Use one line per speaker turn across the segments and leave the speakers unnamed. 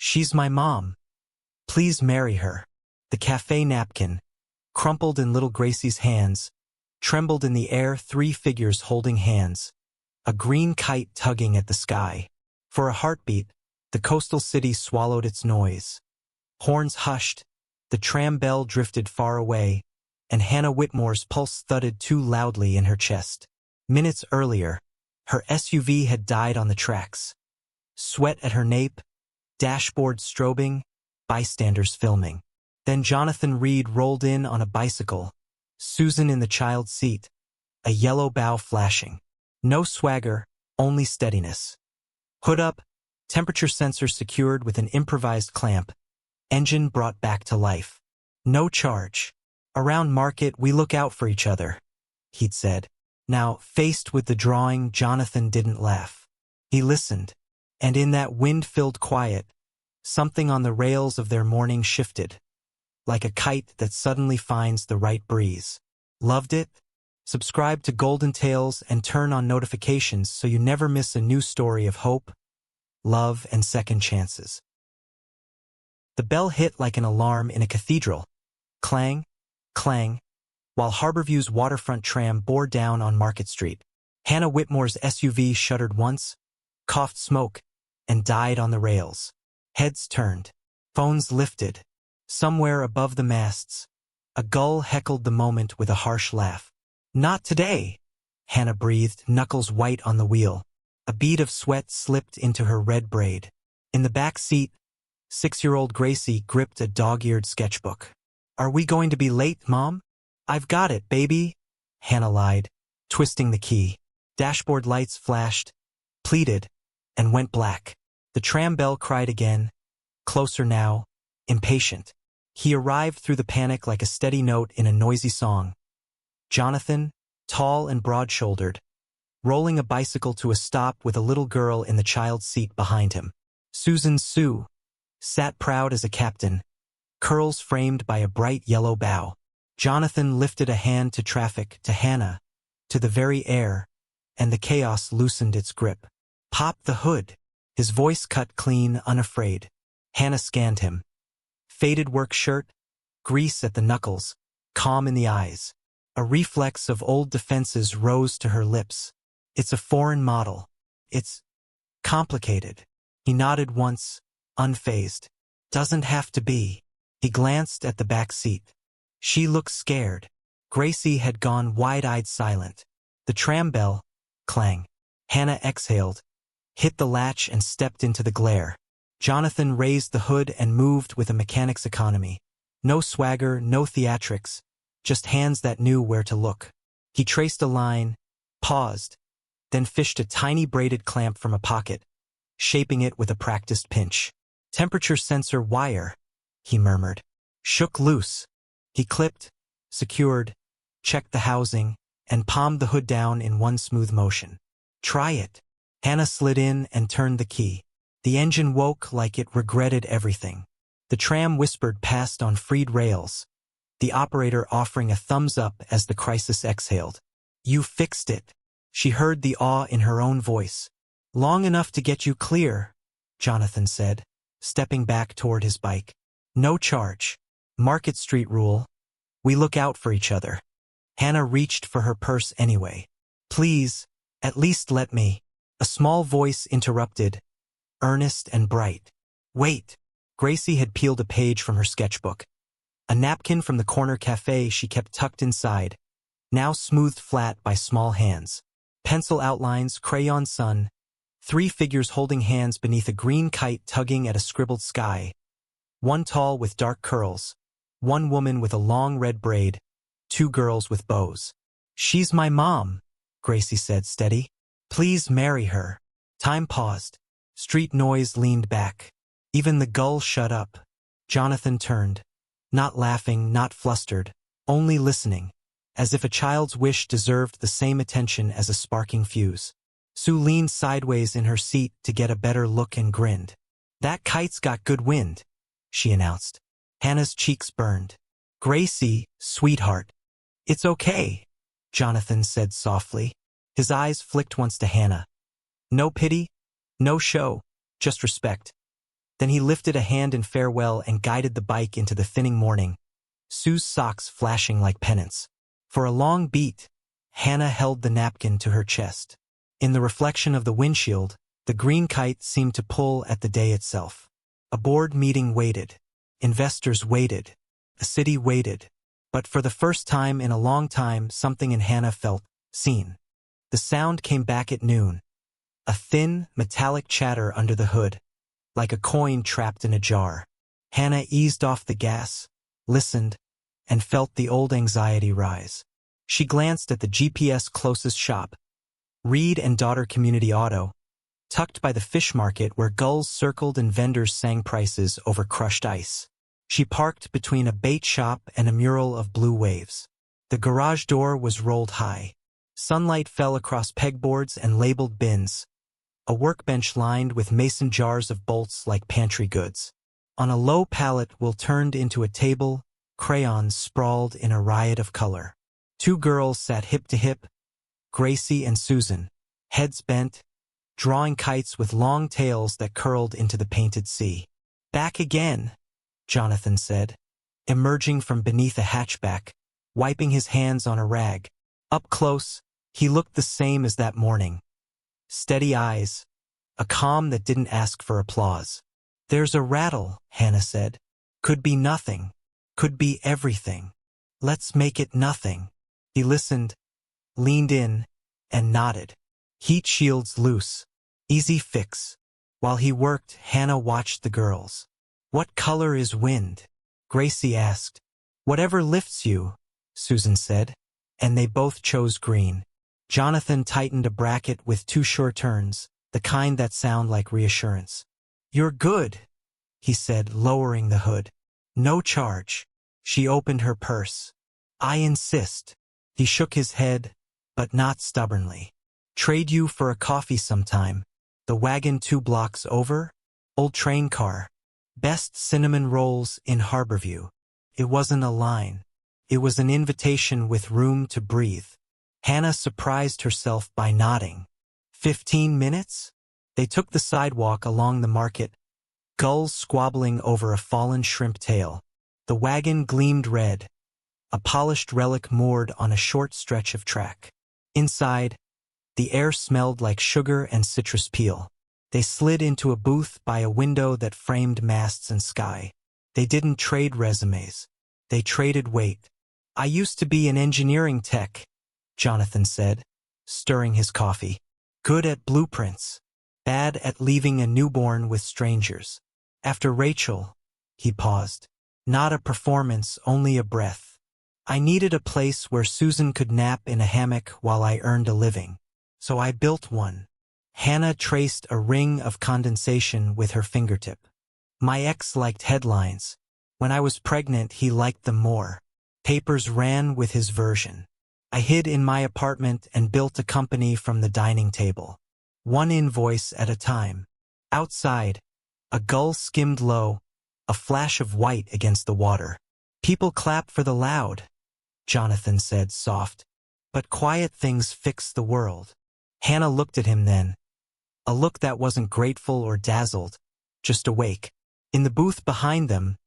She's my mom. Please marry her. The café napkin, crumpled in little Gracie's hands, trembled in the air, 3 figures holding hands, a green kite tugging at the sky. For a heartbeat, the coastal city swallowed its noise. Horns hushed, the tram bell drifted far away, and Hanna Whitmore's pulse thudded too loudly in her chest. Minutes earlier, her SUV had died on the tracks. Sweat at her nape, dashboard strobing, bystanders filming. Then Jonathan Reed rolled in on a bicycle, Susan in the child's seat, a yellow bow flashing. No swagger, only steadiness. Hood up, temperature sensor secured with an improvised clamp, engine brought back to life. No charge. Around Market we look out for each other, he'd said. Now, faced with the drawing, Jonathan didn't laugh. He listened, and in that wind-filled quiet, something on the rails of their morning shifted, like a kite that suddenly finds the right breeze. Loved it? Subscribe to Golden Tales and turn on notifications so you never miss a new story of hope, love, and second chances. The bell hit like an alarm in a cathedral. Clang, clang, while Harborview's waterfront tram bore down on Market Street. Hanna Whitmore's SUV shuddered once, coughed smoke, and died on the rails. Heads turned. Phones lifted. Somewhere above the masts, a gull heckled the moment with a harsh laugh. Not today, Hanna breathed, knuckles white on the wheel. A bead of sweat slipped into her red braid. In the back seat, 6-year-old Gracie gripped a dog-eared sketchbook. Are we going to be late, Mom? I've got it, baby, Hanna lied, twisting the key. Dashboard lights flashed, pleated, and went black. The tram bell cried again, closer now, impatient. He arrived through the panic like a steady note in a noisy song. Jonathan, tall and broad-shouldered, rolling a bicycle to a stop with a little girl in the child's seat behind him. Susan Sue sat proud as a captain, curls framed by a bright yellow bow. Jonathan lifted a hand to traffic, to Hanna, to the very air, and the chaos loosened its grip. Pop the hood. His voice cut clean, unafraid. Hanna scanned him. Faded work shirt, grease at the knuckles, calm in the eyes. A reflex of old defenses rose to her lips. It's a foreign model. It's complicated. He nodded once, unfazed. Doesn't have to be. He glanced at the back seat. She looked scared. Gracie had gone wide-eyed silent. The tram bell, clang. Hanna exhaled, hit the latch and stepped into the glare. Jonathan raised the hood and moved with a mechanic's economy. No swagger, no theatrics, just hands that knew where to look. He traced a line, paused, then fished a tiny braided clamp from a pocket, shaping it with a practiced pinch. Temperature sensor wire, he murmured. Shook loose. He clipped, secured, checked the housing, and palmed the hood down in one smooth motion. Try it. Hanna slid in and turned the key. The engine woke like it regretted everything. The tram whispered past on freed rails, the operator offering a thumbs up as the crisis exhaled. You fixed it. She heard the awe in her own voice. Long enough to get you clear, Jonathan said, stepping back toward his bike. No charge. Market Street rule. We look out for each other. Hanna reached for her purse anyway. Please, at least let me. A small voice interrupted, earnest and bright. Wait. Gracie had peeled a page from her sketchbook. A napkin from the corner cafe she kept tucked inside, now smoothed flat by small hands. Pencil outlines, crayon sun, 3 figures holding hands beneath a green kite tugging at a scribbled sky. One tall with dark curls, one woman with a long red braid, 2 girls with bows. She's my mom, Gracie said, steady. Please marry her. Time paused. Street noise leaned back. Even the gull shut up. Jonathan turned. Not laughing, not flustered, only listening, as if a child's wish deserved the same attention as a sparking fuse. Sue leaned sideways in her seat to get a better look and grinned. That kite's got good wind, she announced. Hanna's cheeks burned. Gracie, sweetheart. It's okay, Jonathan said softly. His eyes flicked once to Hanna. No pity, no show, just respect. Then he lifted a hand in farewell and guided the bike into the thinning morning, Sue's socks flashing like pennants. For a long beat, Hanna held the napkin to her chest. In the reflection of the windshield, the green kite seemed to pull at the day itself. A board meeting waited. Investors waited. A city waited. But for the first time in a long time, something in Hanna felt seen. The sound came back at noon. A thin, metallic chatter under the hood, like a coin trapped in a jar. Hanna eased off the gas, listened, and felt the old anxiety rise. She glanced at the GPS closest shop, Reed and Daughter Community Auto, tucked by the fish market where gulls circled and vendors sang prices over crushed ice. She parked between a bait shop and a mural of blue waves. The garage door was rolled high. Sunlight fell across pegboards and labeled bins, a workbench lined with mason jars of bolts like pantry goods. On a low pallet Will turned into a table, crayons sprawled in a riot of color. Two girls sat hip to hip, Gracie and Susan, heads bent, drawing kites with long tails that curled into the painted sea. "Back again," Jonathan said, emerging from beneath a hatchback, wiping his hands on a rag. Up close, he looked the same as that morning. Steady eyes, a calm that didn't ask for applause. "There's a rattle," Hanna said. "Could be nothing. Could be everything. Let's make it nothing." He listened, leaned in, and nodded. Heat shields loose. Easy fix. While he worked, Hanna watched the girls. "What color is wind?" Gracie asked. "Whatever lifts you," Susan said, and they both chose green. Jonathan tightened a bracket with two sure turns, the kind that sound like reassurance. "You're good," he said, lowering the hood. "No charge." She opened her purse. "I insist." He shook his head, but not stubbornly. "Trade you for a coffee sometime. The wagon 2 blocks over? Old train car. Best cinnamon rolls in Harborview." It wasn't a line. It was an invitation with room to breathe. Hanna surprised herself by nodding. 15 minutes? They took the sidewalk along the market, gulls squabbling over a fallen shrimp tail. The wagon gleamed red, a polished relic moored on a short stretch of track. Inside, the air smelled like sugar and citrus peel. They slid into a booth by a window that framed masts and sky. They didn't trade resumes. They traded weight. "I used to be an engineering tech," Jonathan said, stirring his coffee. "Good at blueprints. Bad at leaving a newborn with strangers. After Rachel," he paused. "Not a performance, only a breath. I needed a place where Susan could nap in a hammock while I earned a living. So I built one." Hanna traced a ring of condensation with her fingertip. "My ex liked headlines. When I was pregnant, he liked them more. Papers ran with his version. I hid in my apartment and built a company from the dining table. One invoice at a time." Outside, a gull skimmed low, a flash of white against the water. "People clap for the loud," Jonathan said, soft. "But quiet things fix the world." Hanna looked at him then. A look that wasn't grateful or dazzled, just awake. In the booth behind them,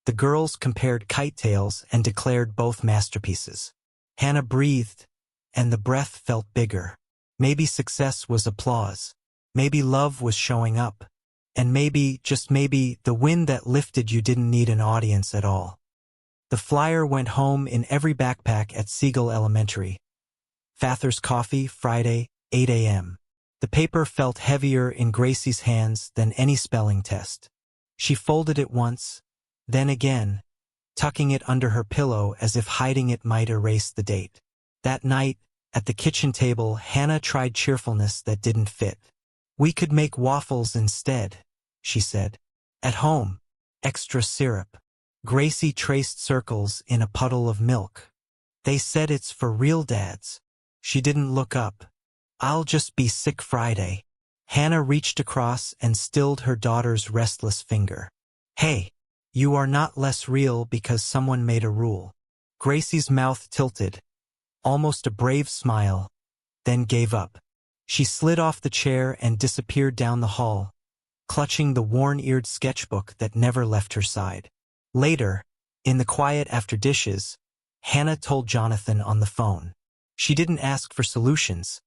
the girls compared kite tails and declared both masterpieces. Hanna breathed, and the breath felt bigger. Maybe success was applause. Maybe love was showing up. And maybe, just maybe, the wind that lifted you didn't need an audience at all. The flyer went home in every backpack at Siegel Elementary. Father's coffee, Friday, 8 a.m. The paper felt heavier in Gracie's hands than any spelling test. She folded it once, then again, tucking it under her pillow as if hiding it might erase the date. That night, at the kitchen table, Hanna tried cheerfulness that didn't fit. "We could make waffles instead," she said. "At home. Extra syrup." Gracie traced circles in a puddle of milk. "They said it's for real dads." She didn't look up. "I'll just be sick Friday." Hanna reached across and stilled her daughter's restless finger. "Hey, you are not less real because someone made a rule." Gracie's mouth tilted, almost a brave smile, then gave up. She slid off the chair and disappeared down the hall, clutching the worn-eared sketchbook that never left her side. Later, in the quiet after dishes, Hanna told Jonathan on the phone. She didn't ask for solutions.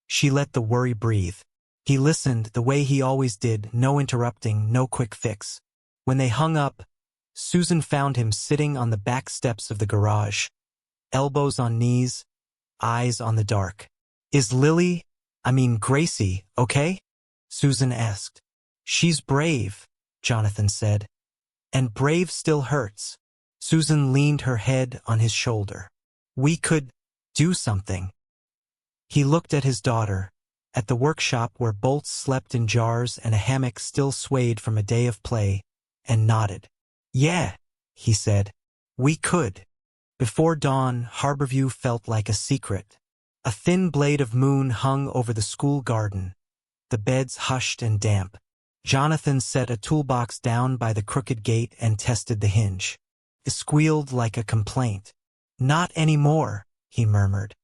She let the worry breathe. He listened the way he always did, no interrupting, no quick fix. When they hung up, Susan found him sitting on the back steps of the garage, elbows on knees, eyes on the dark. "Is Gracie, okay?" Susan asked. "She's brave," Jonathan said. "And brave still hurts." Susan leaned her head on his shoulder. "We could do something." He looked at his daughter, at the workshop where bolts slept in jars and a hammock still swayed from a day of play, and nodded. "Yeah," he said. "We could." Before dawn, Harborview felt like a secret. A thin blade of moon hung over the school garden. The beds hushed and damp. Jonathan set a toolbox down by the crooked gate and tested the hinge. It squealed like a complaint. "Not anymore," he murmured.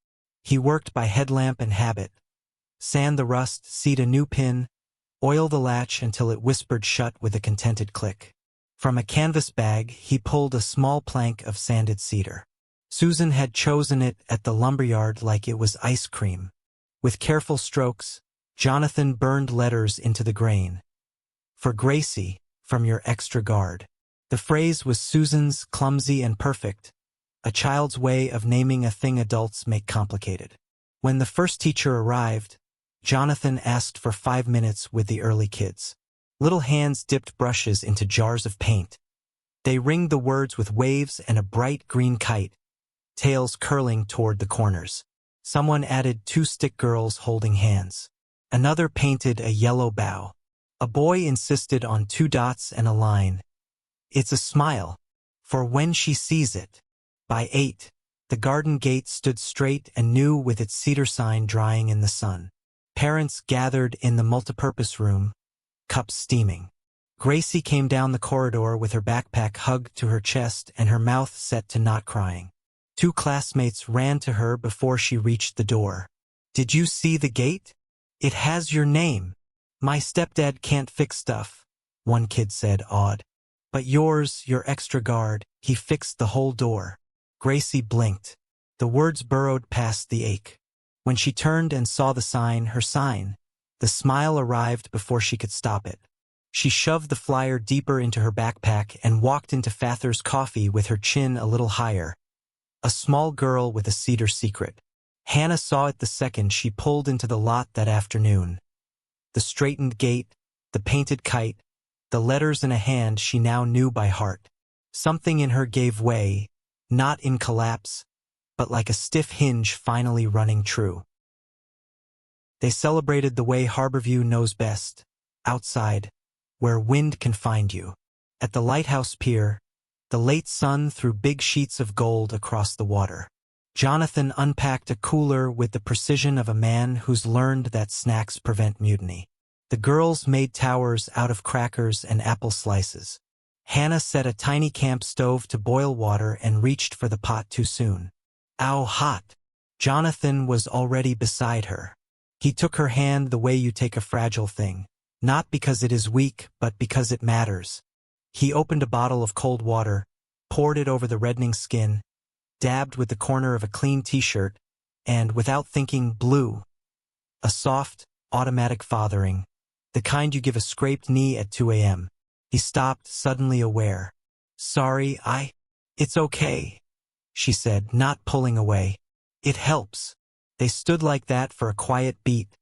He worked by headlamp and habit. Sand the rust, seat a new pin, oil the latch until it whispered shut with a contented click. From a canvas bag, he pulled a small plank of sanded cedar. Susan had chosen it at the lumberyard like it was ice cream. With careful strokes, Jonathan burned letters into the grain. "For Gracie, from your extra guard." The phrase was Susan's, clumsy and perfect, a child's way of naming a thing adults make complicated. When the first teacher arrived, Jonathan asked for 5 minutes with the early kids. Little hands dipped brushes into jars of paint. They ringed the words with waves and a bright green kite, tails curling toward the corners. Someone added 2 stick girls holding hands. Another painted a yellow bow. A boy insisted on 2 dots and a line. "It's a smile, for when she sees it." By 8, the garden gate stood straight and new with its cedar sign drying in the sun. Parents gathered in the multipurpose room, cups steaming. Gracie came down the corridor with her backpack hugged to her chest and her mouth set to not crying. 2 classmates ran to her before she reached the door. "Did you see the gate? It has your name." "My stepdad can't fix stuff," one kid said, awed. "But yours, your extra guard, he fixed the whole door." Gracie blinked. The words burrowed past the ache. When she turned and saw the sign, her sign, the smile arrived before she could stop it. She shoved the flyer deeper into her backpack and walked into Father's Coffee with her chin a little higher. A small girl with a cedar secret. Hanna saw it the second she pulled into the lot that afternoon. The straightened gate, the painted kite, the letters in a hand she now knew by heart. Something in her gave way, not in collapse, but like a stiff hinge finally running true. They celebrated the way Harborview knows best, outside, where wind can find you. At the lighthouse pier, the late sun threw big sheets of gold across the water. Jonathan unpacked a cooler with the precision of a man who's learned that snacks prevent mutiny. The girls made towers out of crackers and apple slices. Hanna set a tiny camp stove to boil water and reached for the pot too soon. "Ow, hot!" Jonathan was already beside her. He took her hand the way you take a fragile thing, not because it is weak, but because it matters. He opened a bottle of cold water, poured it over the reddening skin, dabbed with the corner of a clean t-shirt, and, without thinking, blew. A soft, automatic fathering, the kind you give a scraped knee at 2 a.m. He stopped, suddenly aware. "Sorry, It's okay," she said, not pulling away. "It helps." They stood like that for a quiet beat,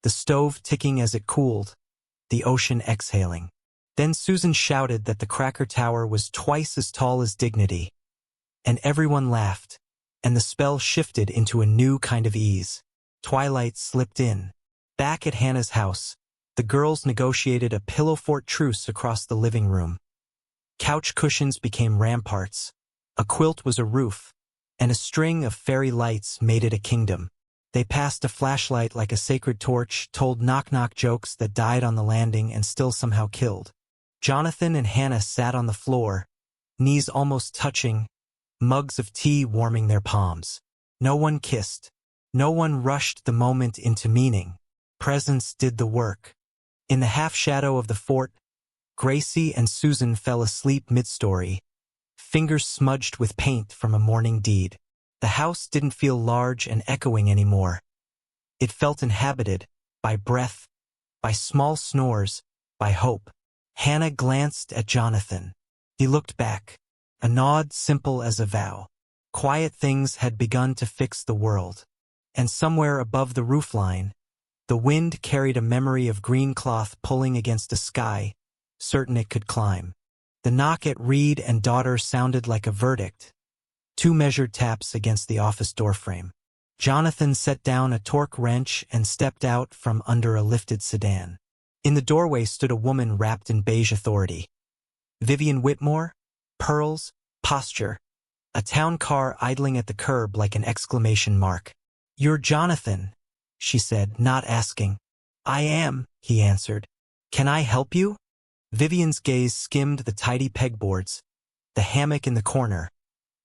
the stove ticking as it cooled, the ocean exhaling. Then Susan shouted that the cracker tower was twice as tall as Dignity. And everyone laughed, and the spell shifted into a new kind of ease. Twilight slipped in. Back at Hanna's house, the girls negotiated a pillow fort truce across the living room. Couch cushions became ramparts, a quilt was a roof, and a string of fairy lights made it a kingdom. They passed a flashlight like a sacred torch, told knock-knock jokes that died on the landing and still somehow killed. Jonathan and Hanna sat on the floor, knees almost touching, mugs of tea warming their palms. No one kissed. No one rushed the moment into meaning. Presence did the work. In the half-shadow of the fort, Gracie and Susan fell asleep mid-story, fingers smudged with paint from a morning deed. The house didn't feel large and echoing anymore. It felt inhabited, by breath, by small snores, by hope. Hanna glanced at Jonathan. He looked back, a nod simple as a vow. Quiet things had begun to fix the world. And somewhere above the roofline, the wind carried a memory of green cloth pulling against a sky, certain it could climb. The knock at Reed and daughter sounded like a verdict. 2 measured taps against the office doorframe. Jonathan set down a torque wrench and stepped out from under a lifted sedan. In the doorway stood a woman wrapped in beige authority. Hanna Whitmore, pearls, posture, a town car idling at the curb like an exclamation mark. "You're Jonathan," she said, not asking. "I am," he answered. "Can I help you?" Vivian's gaze skimmed the tidy pegboards, the hammock in the corner,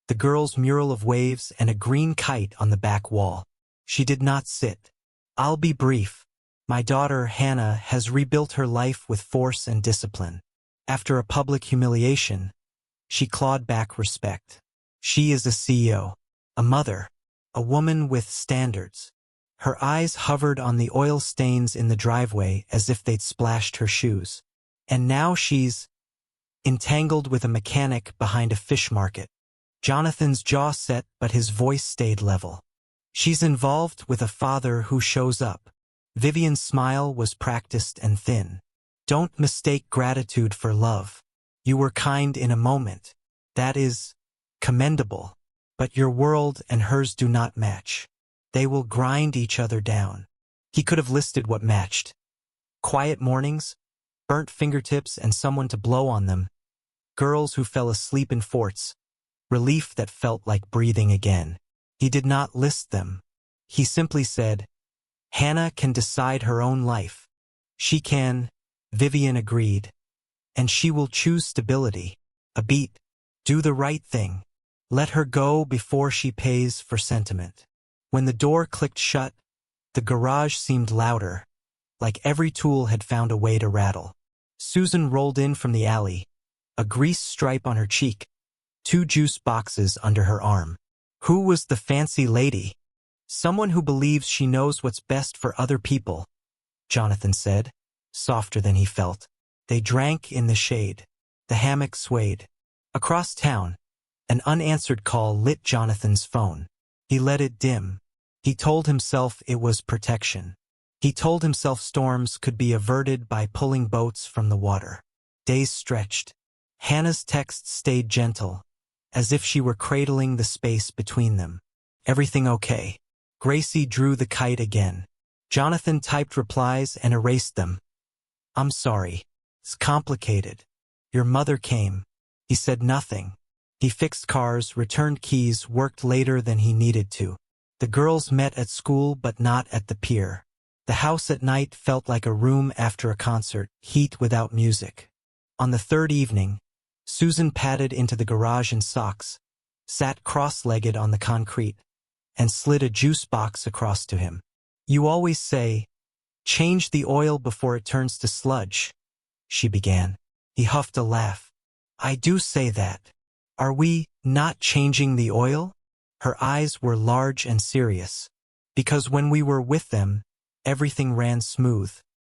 the girl's mural of waves and a green kite on the back wall. She did not sit. "I'll be brief. My daughter, Hanna, has rebuilt her life with force and discipline. After a public humiliation, she clawed back respect. She is a CEO, a mother, a woman with standards." Her eyes hovered on the oil stains in the driveway as if they'd splashed her shoes. "And now she's entangled with a mechanic behind a fish market." Jonathan's jaw set, but his voice stayed level. "She's involved with a father who shows up." Vivian's smile was practiced and thin. "Don't mistake gratitude for love. You were kind in a moment. That is commendable. But your world and hers do not match. They will grind each other down." He could have listed what matched. Quiet mornings, burnt fingertips and someone to blow on them, girls who fell asleep in forts, relief that felt like breathing again. He did not list them. He simply said, "Hanna can decide her own life. She can," Vivian agreed. "And she will choose stability. A beat. Do the right thing. Let her go before she pays for sentiment." When the door clicked shut, the garage seemed louder, like every tool had found a way to rattle. Susan rolled in from the alley, a grease stripe on her cheek, 2 juice boxes under her arm. Who was the fancy lady? "Someone who believes she knows what's best for other people," Jonathan said, softer than he felt. They drank in the shade. The hammock swayed. Across town, an unanswered call lit Jonathan's phone. He let it dim. He told himself it was protection. He told himself storms could be averted by pulling boats from the water. Days stretched. Hanna's texts stayed gentle, as if she were cradling the space between them. "Everything okay?" Gracie drew the kite again. Jonathan typed replies and erased them. "I'm sorry. It's complicated. Your mother came." He said nothing. He fixed cars, returned keys, worked later than he needed to. The girls met at school but not at the pier. The house at night felt like a room after a concert, heat without music. On the 3rd evening, Susan padded into the garage in socks, sat cross-legged on the concrete, and slid a juice box across to him. "You always say, change the oil before it turns to sludge," she began. He huffed a laugh. "I do say that. Are we not changing the oil?" Her eyes were large and serious. "Because when we were with them, everything ran smooth.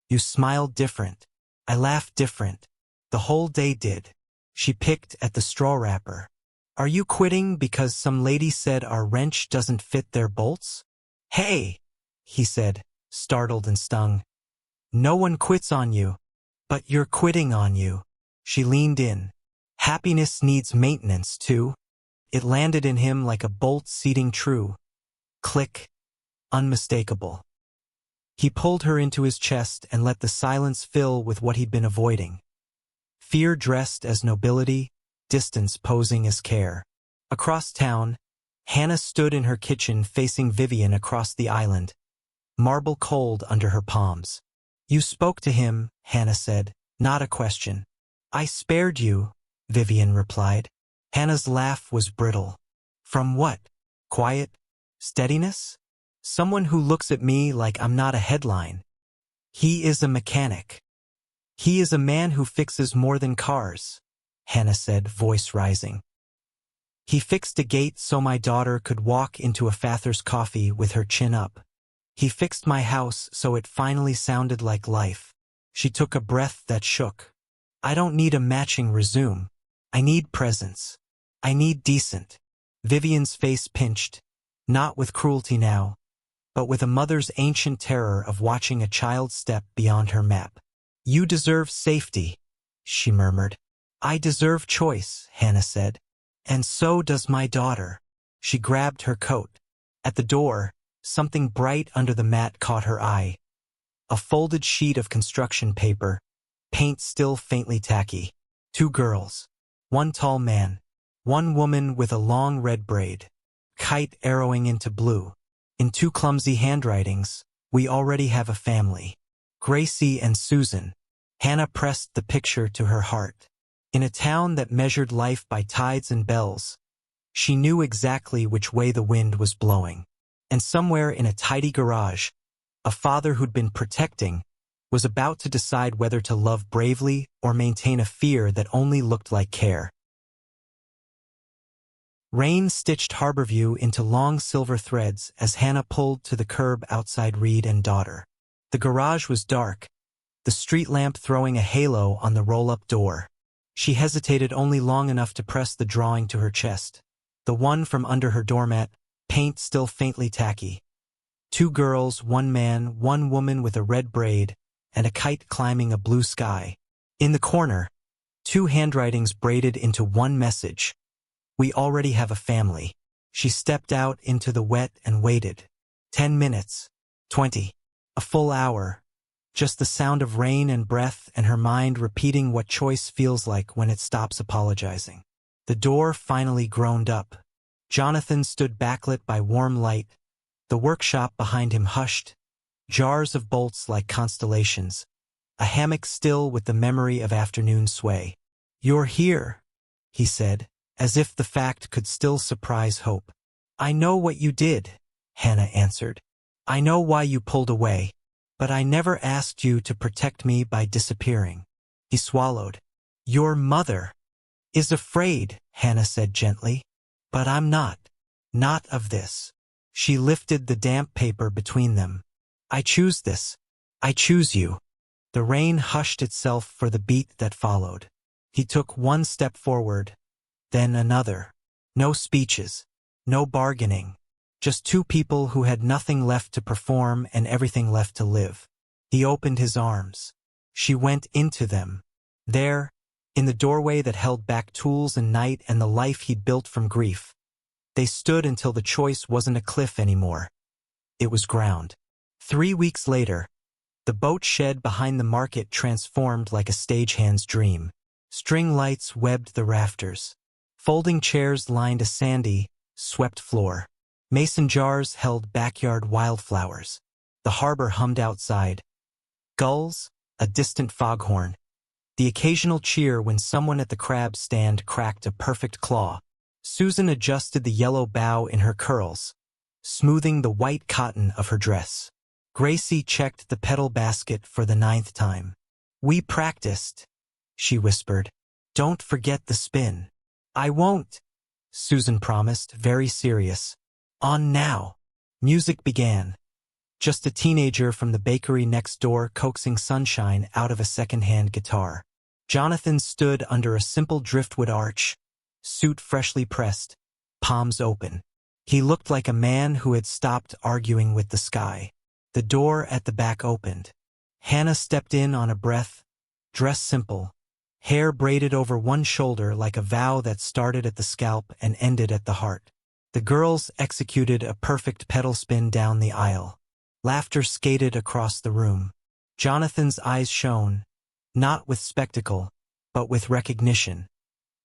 You smiled different. I laughed different. The whole day did." She picked at the straw wrapper. "Are you quitting because some lady said our wrench doesn't fit their bolts?" "Hey," he said, startled and stung. "No one quits on you. But you're quitting on you." She leaned in. "Happiness needs maintenance, too." It landed in him like a bolt seating true. Click. Unmistakable. He pulled her into his chest and let the silence fill with what he'd been avoiding. Fear dressed as nobility, distance posing as care. Across town, Hanna stood in her kitchen facing Vivian across the island, marble cold under her palms. "You spoke to him," Hanna said, not a question. "I spared you," Vivian replied. Hanna's laugh was brittle. "From what? Quiet? Steadiness? Someone who looks at me like I'm not a headline." "He is a mechanic." He is a man who fixes more than cars, Hanna said, voice rising. He fixed a gate so my daughter could walk into a Father's coffee with her chin up. He fixed my house so it finally sounded like life. She took a breath that shook. I don't need a matching resume. I need presence. I need decent. Vivian's face pinched, not with cruelty now, but with a mother's ancient terror of watching a child step beyond her map. You deserve safety, she murmured. I deserve choice, Hanna said. And so does my daughter. She grabbed her coat. At the door, something bright under the mat caught her eye. A folded sheet of construction paper, paint still faintly tacky. 2 girls. 1 tall man. 1 woman with a long red braid. Kite arrowing into blue. In 2 clumsy handwritings, we already have a family. Gracie and Susan. Hanna pressed the picture to her heart. In a town that measured life by tides and bells, she knew exactly which way the wind was blowing. And somewhere in a tidy garage, a father who'd been protecting was about to decide whether to love bravely or maintain a fear that only looked like care. Rain stitched Harborview into long silver threads as Hanna pulled to the curb outside Reed and daughter. The garage was dark, the street lamp throwing a halo on the roll-up door. She hesitated only long enough to press the drawing to her chest. The one from under her doormat, paint still faintly tacky. 2 girls, 1 man, 1 woman with a red braid, and a kite climbing a blue sky. In the corner, 2 handwritings braided into one message. We already have a family. She stepped out into the wet and waited. 10 minutes. 20. A full hour. Just the sound of rain and breath and her mind repeating what choice feels like when it stops apologizing. The door finally groaned up. Jonathan stood backlit by warm light. The workshop behind him hushed. Jars of bolts like constellations. A hammock still with the memory of afternoon sway. You're here, he said, as if the fact could still surprise hope. I know what you did, Hanna answered. I know why you pulled away. But I never asked you to protect me by disappearing. He swallowed. Your mother is afraid, Hanna said gently. But I'm not. Not of this. She lifted the damp paper between them. I choose this. I choose you. The rain hushed itself for the beat that followed. He took 1 step forward, then another. No speeches. No bargaining. Just 2 people who had nothing left to perform and everything left to live. He opened his arms. She went into them. There, in the doorway that held back tools and night and the life he'd built from grief. They stood until the choice wasn't a cliff anymore. It was ground. 3 weeks later, the boat shed behind the market transformed like a stagehand's dream. String lights webbed the rafters. Folding chairs lined a sandy, swept floor. Mason jars held backyard wildflowers. The harbor hummed outside. Gulls, a distant foghorn. The occasional cheer when someone at the crab stand cracked a perfect claw. Susan adjusted the yellow bow in her curls, smoothing the white cotton of her dress. Gracie checked the petal basket for the 9th time. We practiced, she whispered. Don't forget the spin. I won't, Susan promised, very serious. On now. Music began. Just a teenager from the bakery next door coaxing sunshine out of a second-hand guitar. Jonathan stood under a simple driftwood arch, suit freshly pressed, palms open. He looked like a man who had stopped arguing with the sky. The door at the back opened. Hanna stepped in on a breath, dressed simple, hair braided over one shoulder like a vow that started at the scalp and ended at the heart. The girls executed a perfect pedal spin down the aisle. Laughter skated across the room. Jonathan's eyes shone, not with spectacle, but with recognition.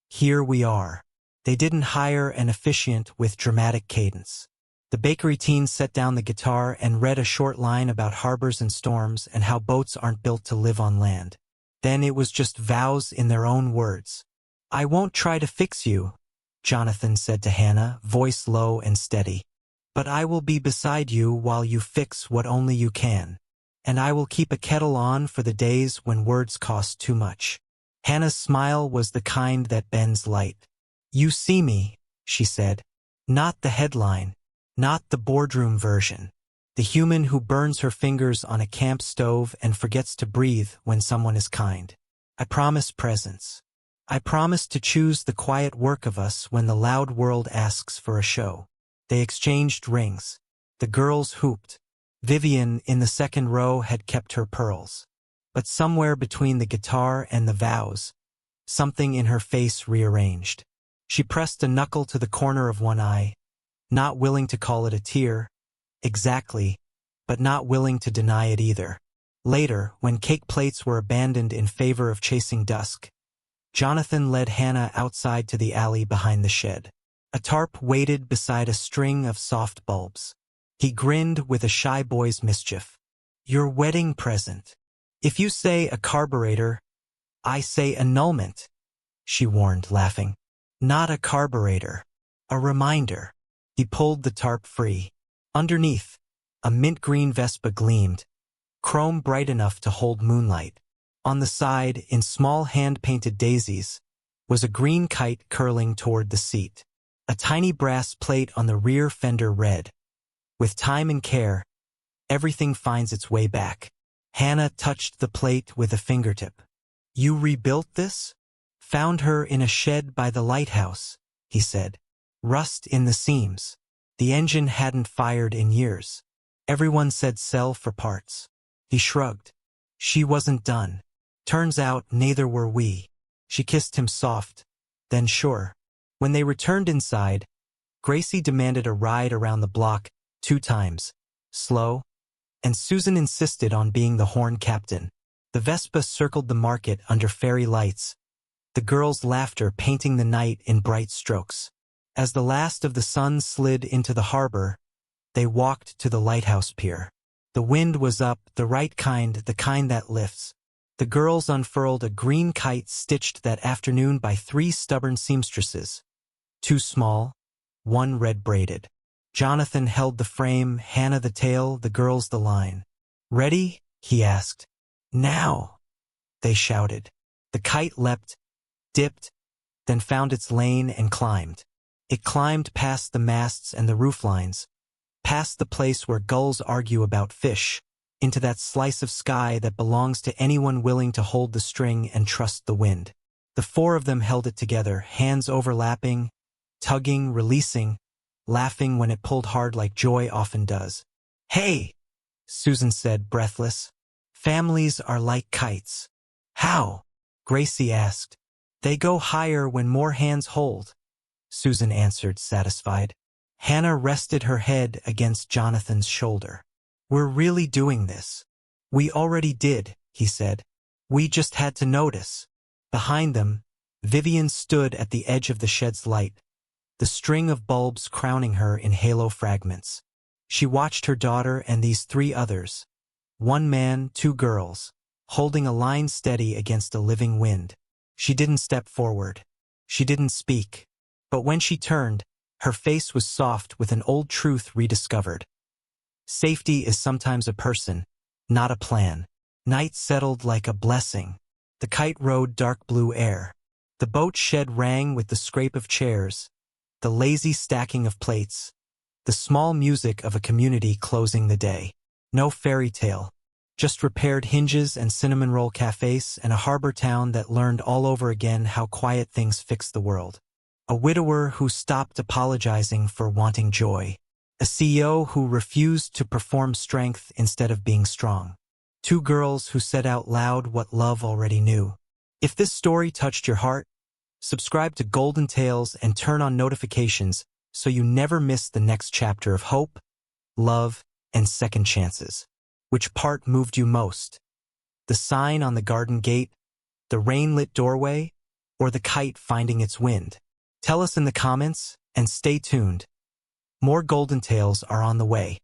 Here we are. They didn't hire an officiant with dramatic cadence. The bakery teen set down the guitar and read a short line about harbors and storms and how boats aren't built to live on land. Then it was just vows in their own words. I won't try to fix you, Jonathan said to Hanna, voice low and steady. But I will be beside you while you fix what only you can. and I will keep a kettle on for the days when words cost too much. Hanna's smile was the kind that bends light. You see me, she said. Not the headline, not the boardroom version. The human who burns her fingers on a camp stove and forgets to breathe when someone is kind. I promise presence. I promise to choose the quiet work of us when the loud world asks for a show. They exchanged rings. The girls hooped. Vivian, in the second row, had kept her pearls. But somewhere between the guitar and the vows, something in her face rearranged. She pressed a knuckle to the corner of one eye, not willing to call it a tear, exactly, but not willing to deny it either. Later, when cake plates were abandoned in favor of chasing dusk, Jonathan led Hanna outside to the alley behind the shed. A tarp waited beside a string of soft bulbs. He grinned with a shy boy's mischief. Your wedding present. If you say a carburetor, I say annulment, she warned, laughing. Not a carburetor. A reminder. He pulled the tarp free. Underneath, a mint-green Vespa gleamed, chrome bright enough to hold moonlight. On the side, in small hand-painted daisies, was a green kite curling toward the seat. A tiny brass plate on the rear fender read, with time and care, everything finds its way back. Hanna touched the plate with a fingertip. You rebuilt this? Found her in a shed by the lighthouse, he said. Rust in the seams. The engine hadn't fired in years. Everyone said sell for parts. He shrugged. She wasn't done. Turns out neither were we. She kissed him soft, then sure. When they returned inside, Gracie demanded a ride around the block 2 times, slow, and Susan insisted on being the horn captain. The Vespa circled the market under fairy lights, the girls' laughter painting the night in bright strokes. As the last of the sun slid into the harbor, they walked to the lighthouse pier. The wind was up, the right kind, the kind that lifts. The girls unfurled a green kite stitched that afternoon by 3 stubborn seamstresses. 2 small, 1 red-braided. Jonathan held the frame, Hanna the tail, the girls the line. Ready? He asked. Now! They shouted. The kite leapt, dipped, then found its lane and climbed. It climbed past the masts and the rooflines, past the place where gulls argue about fish, into that slice of sky that belongs to anyone willing to hold the string and trust the wind. The 4 of them held it together, hands overlapping, tugging, releasing, laughing when it pulled hard like joy often does. Hey, Susan said, breathless. Families are like kites. How? Gracie asked. They go higher when more hands hold, Susan answered, satisfied. Hanna rested her head against Jonathan's shoulder. We're really doing this. We already did, he said. We just had to notice. Behind them, Vivian stood at the edge of the shed's light, the string of bulbs crowning her in halo fragments. She watched her daughter and these 3 others, 1 man, 2 girls, holding a line steady against a living wind. She didn't step forward. She didn't speak. But when she turned, her face was soft with an old truth rediscovered. Safety is sometimes a person, not a plan. Night settled like a blessing. The kite rode dark blue air. The boat shed rang with the scrape of chairs, the lazy stacking of plates, the small music of a community closing the day. No fairy tale, just repaired hinges and cinnamon roll cafes and a harbor town that learned all over again how quiet things fix the world. A widower who stopped apologizing for wanting joy. A CEO who refused to perform strength instead of being strong. 2 girls who said out loud what love already knew. If this story touched your heart, subscribe to Golden Tales and turn on notifications so you never miss the next chapter of hope, love, and second chances. Which part moved you most? The sign on the garden gate, the rain-lit doorway, or the kite finding its wind? Tell us in the comments, and stay tuned. More Golden Tales are on the way.